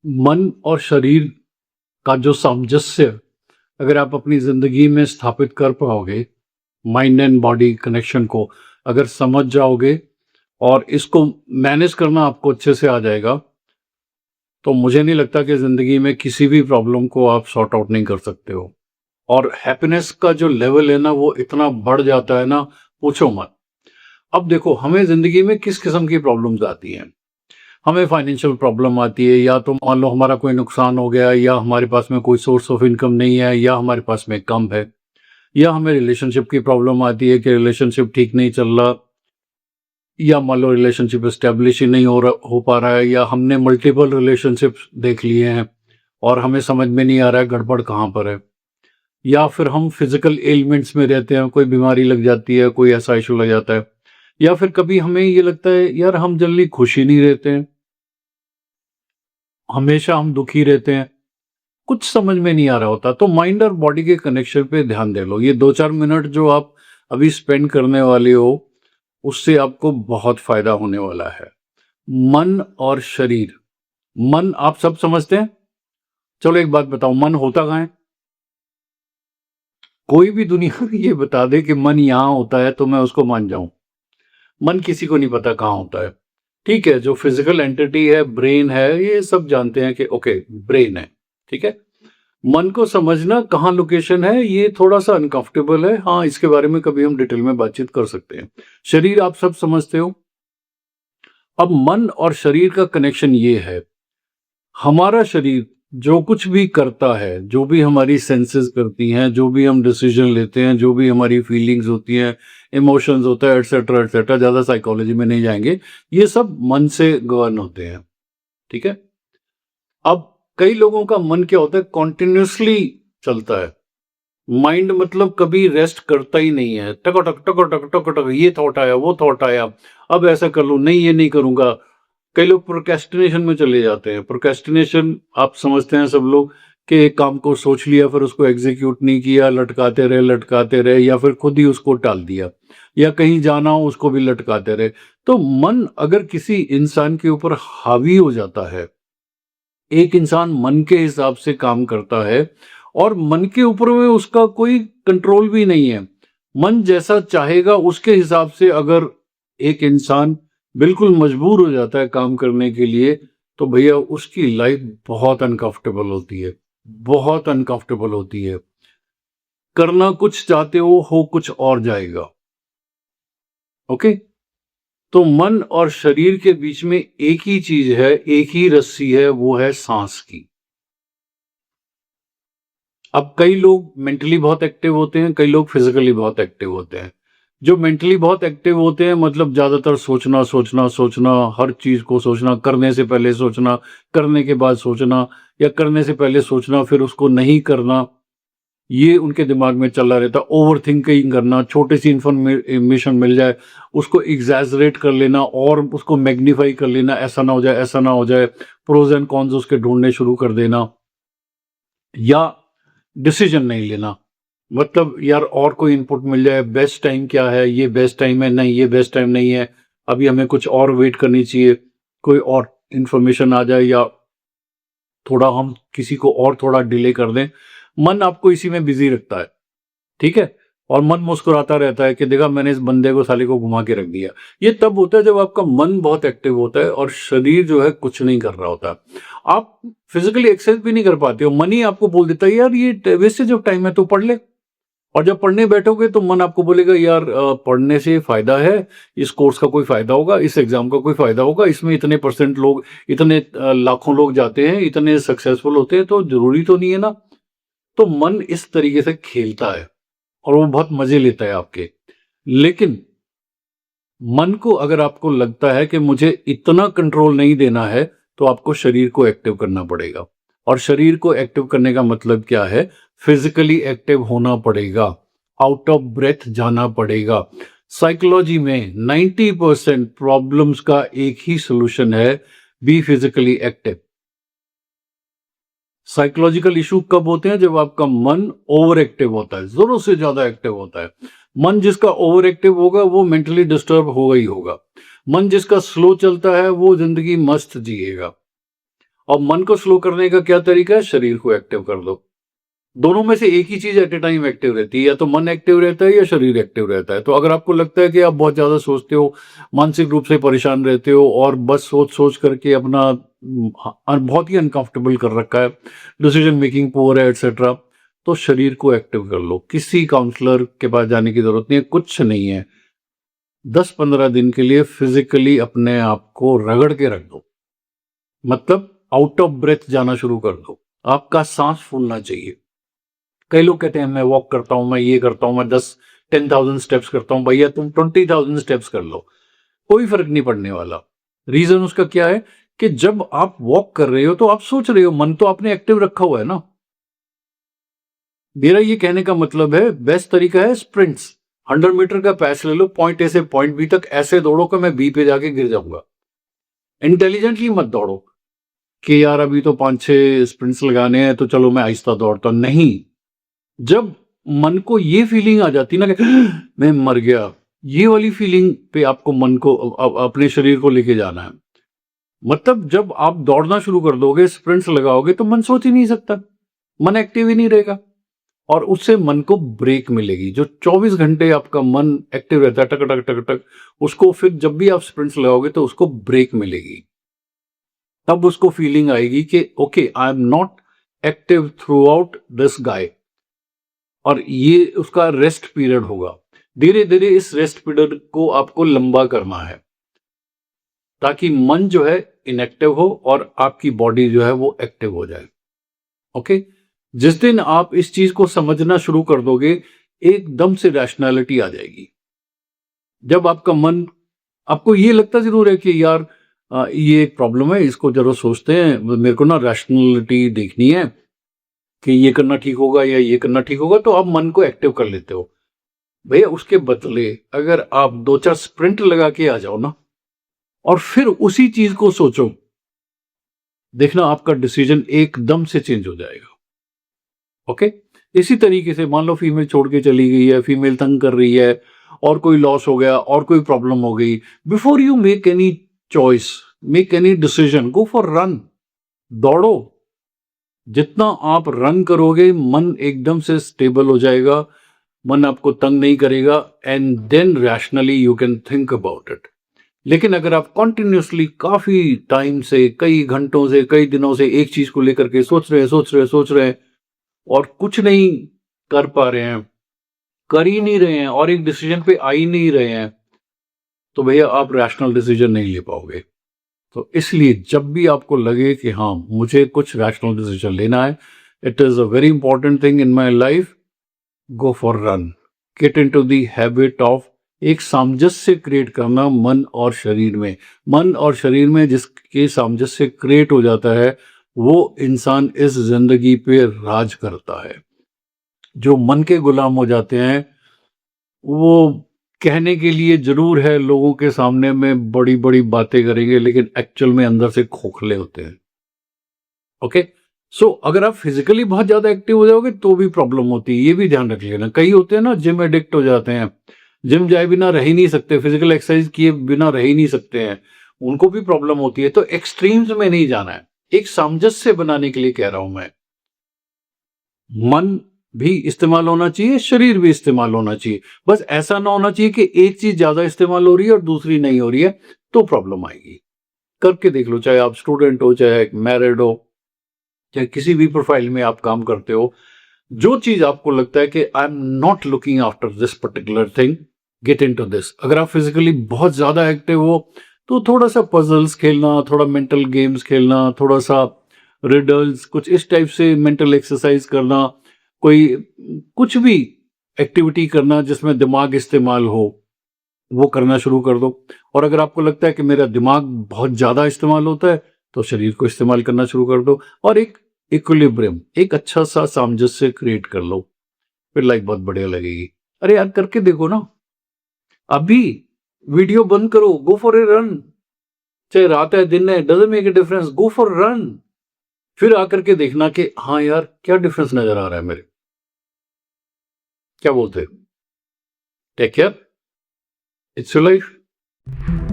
मन और शरीर का जो सामंजस्य अगर आप अपनी जिंदगी में स्थापित कर पाओगे, माइंड एंड बॉडी कनेक्शन को अगर समझ जाओगे और इसको मैनेज करना आपको अच्छे से आ जाएगा, तो मुझे नहीं लगता कि जिंदगी में किसी भी प्रॉब्लम को आप सॉर्ट आउट नहीं कर सकते हो। और हैप्पीनेस का जो लेवल है ना, वो इतना बढ़ जाता है ना, पूछो मत। अब देखो, हमें जिंदगी में किस किस्म की प्रॉब्लम्स आती हैं। हमें फाइनेंशियल प्रॉब्लम आती है, या तो मान लो हमारा कोई नुकसान हो गया, या हमारे पास में कोई सोर्स ऑफ इनकम नहीं है, या हमारे पास में कम है, या हमें रिलेशनशिप की प्रॉब्लम आती है कि रिलेशनशिप ठीक नहीं चल रहा, या मान लो रिलेशनशिप एस्टेब्लिश ही नहीं हो पा रहा है, या हमने मल्टीपल रिलेशनशिप्स देख लिए हैं और हमें समझ में नहीं आ रहा है गड़बड़ कहाँ पर है, या फिर हम फिजिकल एलिमेंट्स में रहते हैं, कोई बीमारी लग जाती है, कोई ऐसा इशू लग जाता है, या फिर कभी हमें ये लगता है यार हम जल्दी खुश ही नहीं रहते हैं, हमेशा हम दुखी रहते हैं, कुछ समझ में नहीं आ रहा होता। तो माइंड और बॉडी के कनेक्शन पे ध्यान दे लो। ये 2-4 मिनट जो आप अभी स्पेंड करने वाले हो, उससे आपको बहुत फायदा होने वाला है। मन और शरीर। मन आप सब समझते हैं। चलो एक बात बताओ, मन होता कहाँ है? कोई भी दुनिया में ये बता दे कि मन यहाँ होता है तो मैं उसको मान जाऊं। मन किसी को नहीं पता कहाँ होता है। ठीक है, जो फिजिकल एंटिटी है, ब्रेन है, ये सब जानते हैं कि ओके ब्रेन है। ठीक है, मन को समझना कहाँ लोकेशन है, ये थोड़ा सा अनकंफर्टेबल है। हाँ, इसके बारे में कभी हम डिटेल में बातचीत कर सकते हैं। शरीर आप सब समझते हो। अब मन और शरीर का कनेक्शन ये है, हमारा शरीर जो कुछ भी करता है, जो भी हमारी सेंसेस करती हैं, जो भी हम डिसीजन लेते हैं, जो भी हमारी फीलिंग्स होती हैं, इमोशंस होता है, एटसेट्रा एटसेट्रा, ज्यादा साइकोलॉजी में नहीं जाएंगे, ये सब मन से गवर्न होते हैं। ठीक है, अब कई लोगों का मन क्या होता है, कॉन्टिन्यूसली चलता है। माइंड मतलब कभी रेस्ट करता ही नहीं है, टक टक टक टक, ये थॉट आया, वो थॉट आया, अब ऐसा कर लूं, नहीं ये नहीं करूंगा। कई लोग प्रोक्रेस्टिनेशन में चले जाते हैं। प्रोक्रेस्टिनेशन आप समझते हैं सब लोग, कि एक काम को सोच लिया फिर उसको एग्जीक्यूट नहीं किया, लटकाते रहे, या फिर खुद ही उसको टाल दिया, या कहीं जाना हो उसको भी लटकाते रहे। तो मन अगर किसी इंसान के ऊपर हावी हो जाता है, एक इंसान मन के हिसाब से काम करता है और मन के ऊपर में उसका कोई कंट्रोल भी नहीं है, मन जैसा चाहेगा उसके हिसाब से अगर एक इंसान बिल्कुल मजबूर हो जाता है काम करने के लिए, तो भैया उसकी लाइफ बहुत अनकंफर्टेबल होती है, बहुत अनकंफर्टेबल होती है। करना कुछ चाहते हो कुछ और जाएगा। ओके, तो मन और शरीर के बीच में एक ही चीज है, एक ही रस्सी है, वो है सांस की। अब कई लोग मेंटली बहुत एक्टिव होते हैं, कई लोग फिजिकली बहुत एक्टिव होते हैं। जो मेंटली बहुत एक्टिव होते हैं, मतलब ज्यादातर सोचना सोचना सोचना, हर चीज को सोचना, करने से पहले सोचना, करने के बाद सोचना, या करने से पहले सोचना फिर उसको नहीं करना, ये उनके दिमाग में चला रहता। ओवर थिंकिंग करना, छोटी सी इंफॉर्मेशन मिल जाए उसको एग्जैजरेट कर लेना और उसको मैग्नीफाई कर लेना, ऐसा ना हो जाए, ऐसा ना हो जाए, प्रोज एंड कॉन्स उसके ढूंढने शुरू कर देना, या डिसीजन नहीं लेना। मतलब यार और कोई इनपुट मिल जाए, बेस्ट टाइम क्या है, ये बेस्ट टाइम है, नहीं ये बेस्ट टाइम नहीं है, अभी हमें कुछ और वेट करनी चाहिए, कोई और इंफॉर्मेशन आ जाए, या थोड़ा हम किसी को और थोड़ा डिले कर दें। मन आपको इसी में बिजी रखता है। ठीक है, और मन मुस्कुराता रहता है कि देखा मैंने इस बंदे को साले को घुमा के रख दिया। ये तब होता है जब आपका मन बहुत एक्टिव होता है और शरीर जो है कुछ नहीं कर रहा होता। आप फिजिकली एक्सरसाइज भी नहीं कर पाते हो, मन ही आपको बोल देता है यार ये वेस्टेज ऑफ टाइम है, तो पढ़ ले। और जब पढ़ने बैठोगे तो मन आपको बोलेगा यार पढ़ने से फायदा है, इस कोर्स का कोई फायदा होगा, इस एग्जाम का कोई फायदा होगा, इसमें इतने परसेंट लोग, इतने लाखों लोग जाते हैं, इतने सक्सेसफुल होते हैं, तो जरूरी तो नहीं है ना। तो मन इस तरीके से खेलता है और वो बहुत मजे लेता है आपके। लेकिन मन को अगर आपको लगता है कि मुझे इतना कंट्रोल नहीं देना है, तो आपको शरीर को एक्टिव करना पड़ेगा। और शरीर को एक्टिव करने का मतलब क्या है? फिजिकली एक्टिव होना पड़ेगा, आउट ऑफ ब्रेथ जाना पड़ेगा। साइकोलॉजी में 90% प्रॉब्लम्स का एक ही सोल्यूशन है, be physically active. Psychological issue कब होते हैं? जब आपका मन ओवर एक्टिव होता है, जरूरत से ज्यादा एक्टिव होता है। मन जिसका ओवर एक्टिव होगा वो मेंटली डिस्टर्ब होगा ही होगा। मन जिसका स्लो चलता है वो जिंदगी मस्त जिएगा। और मन को स्लो करने का क्या तरीका है? शरीर को एक्टिव कर दो। दोनों में से एक ही चीज एट ए टाइम एक्टिव रहती है, या तो मन एक्टिव रहता है या शरीर एक्टिव रहता है। तो अगर आपको लगता है कि आप बहुत ज्यादा सोचते हो, मानसिक रूप से परेशान रहते हो और बस सोच सोच करके अपना बहुत ही अनकंफर्टेबल कर रखा है, डिसीजन मेकिंग पुअर है एटसेट्रा, तो शरीर को एक्टिव कर लो। किसी काउंसलर के पास जाने की जरूरत नहीं है, कुछ नहीं है। 10-15 दिन के लिए फिजिकली अपने आप को रगड़ के रख दो, मतलब आउट ऑफ ब्रेथ जाना शुरू कर दो। आपका सांस फूलना चाहिए। कई लोग कहते हैं मैं वॉक करता हूं, मैं ये करता हूं, मैं 10,000 स्टेप्स करता हूं। भैया तुम 20,000 स्टेप्स कर लो, कोई फर्क नहीं पड़ने वाला। रीजन उसका क्या है कि जब आप वॉक कर रहे हो तो आप सोच रहे हो, मन तो आपने एक्टिव रखा हुआ है ना। मेरा ये कहने का मतलब है, बेस्ट तरीका है स्प्रिंट्स। 100 मीटर का पैस ले लो, पॉइंट ए से पॉइंट बी तक ऐसे दौड़ो कि मैं बी पे जाके गिर जाऊंगा। इंटेलिजेंटली मत दौड़ो कि यार अभी तो 5-6 स्प्रिंट्स लगाने हैं तो चलो मैं आहिस्ता दौड़ता, नहीं। जब मन को ये फीलिंग आ जाती ना कि मैं मर गया, ये वाली फीलिंग पे आपको मन को अपने शरीर को लेके जाना है। मतलब जब आप दौड़ना शुरू कर दोगे, स्प्रिंट्स लगाओगे, तो मन सोच ही नहीं सकता, मन एक्टिव ही नहीं रहेगा और उससे मन को ब्रेक मिलेगी। जो 24 घंटे आपका मन एक्टिव रहता है टक टक टक टक, उसको फिर जब भी आप स्प्रिंट्स लगाओगे तो उसको ब्रेक मिलेगी। तब उसको फीलिंग आएगी कि okay, I am not active through out this guy, और ये उसका रेस्ट पीरियड होगा। धीरे धीरे इस रेस्ट पीरियड को आपको लंबा करना है ताकि मन जो है इनएक्टिव हो और आपकी बॉडी जो है वो एक्टिव हो जाए। ओके, जिस दिन आप इस चीज को समझना शुरू कर दोगे, एकदम से रैशनैलिटी आ जाएगी। जब आपका मन, आपको ये लगता जरूर है कि यार ये एक प्रॉब्लम है, इसको जरूर सोचते हैं, मेरे को ना रैशनैलिटी देखनी है कि ये करना ठीक होगा या ये करना ठीक होगा, तो आप मन को एक्टिव कर लेते हो। भैया उसके बदले अगर आप 2-4 स्प्रिंट लगा के आ जाओ ना और फिर उसी चीज को सोचो, देखना आपका डिसीजन एकदम से चेंज हो जाएगा। ओके, इसी तरीके से मान लो फीमेल छोड़ के चली गई है, फीमेल तंग कर रही है और कोई लॉस हो गया और कोई प्रॉब्लम हो गई, before you make any choice, make any decision, go for run, दौड़ो। जितना आप रन करोगे मन एकदम से स्टेबल हो जाएगा, मन आपको तंग नहीं करेगा, and then rationally you can think about it. लेकिन अगर आप कॉन्टिन्यूसली काफी टाइम से, कई घंटों से, कई दिनों से एक चीज को लेकर के सोच रहे हैं और कुछ नहीं कर पा रहे हैं, कर ही नहीं रहे हैं और एक डिसीजन पे आ ही नहीं रहे हैं, तो भैया आप रैशनल डिसीजन नहीं ले पाओगे। तो इसलिए जब भी आपको लगे कि हाँ मुझे कुछ रैशनल डिसीजन लेना है, it is a very important thing in my life, go for run, get into the habit of एक सामंजस्य क्रिएट करना मन और शरीर में। मन और शरीर में जिसके सामंजस्य क्रिएट हो जाता है, वो इंसान इस जिंदगी पे राज करता है। जो मन के गुलाम हो जाते हैं, वो कहने के लिए जरूर है लोगों के सामने में बड़ी बड़ी बातें करेंगे, लेकिन एक्चुअल में अंदर से खोखले होते हैं। ओके, सो अगर आप फिजिकली बहुत ज्यादा एक्टिव हो जाओगे तो भी प्रॉब्लम होती है, ये भी ध्यान रख लेना। कई होते हैं ना जिम एडिक्ट हो जाते हैं, जिम जाए बिना रह ही नहीं सकते, फिजिकल एक्सरसाइज किए बिना रह ही नहीं सकते हैं, उनको भी प्रॉब्लम होती है। तो एक्सट्रीम्स में नहीं जाना है, एक सामंजस्य बनाने के लिए कह रहा हूं मैं। मन भी इस्तेमाल होना चाहिए, शरीर भी इस्तेमाल होना चाहिए, बस ऐसा ना होना चाहिए कि एक चीज ज्यादा इस्तेमाल हो रही है और दूसरी नहीं हो रही है, तो प्रॉब्लम आएगी। करके देख लो, चाहे आप स्टूडेंट हो, चाहे मैरिड हो, चाहे किसी भी प्रोफाइल में आप काम करते हो। जो चीज आपको लगता है कि I am not looking after this particular thing, get into this. अगर आप फिजिकली बहुत ज्यादा एक्टिव हो तो थोड़ा सा पजल्स खेलना, थोड़ा मेंटल गेम्स खेलना, थोड़ा सा रिडल्स, कुछ इस टाइप से मेंटल एक्सरसाइज करना, कोई कुछ भी एक्टिविटी करना जिसमें दिमाग इस्तेमाल हो, वो करना शुरू कर दो। और अगर आपको लगता है कि मेरा दिमाग बहुत ज्यादा इस्तेमाल होता है, तो शरीर को इस्तेमाल करना शुरू कर दो और एक इक्विलिब्रियम, एक अच्छा सा सामंजस्य क्रिएट कर लो, फिर लाइफ बहुत बढ़िया लगेगी। अरे यार करके देखो ना, अभी वीडियो बंद करो, गो फॉर ए रन, चाहे रात है दिन है, doesn't make a difference, go for run. फिर आकर के देखना कि हाँ यार क्या डिफरेंस नजर आ रहा है मेरे। क्या बोलते हैं? Take care, it's your life.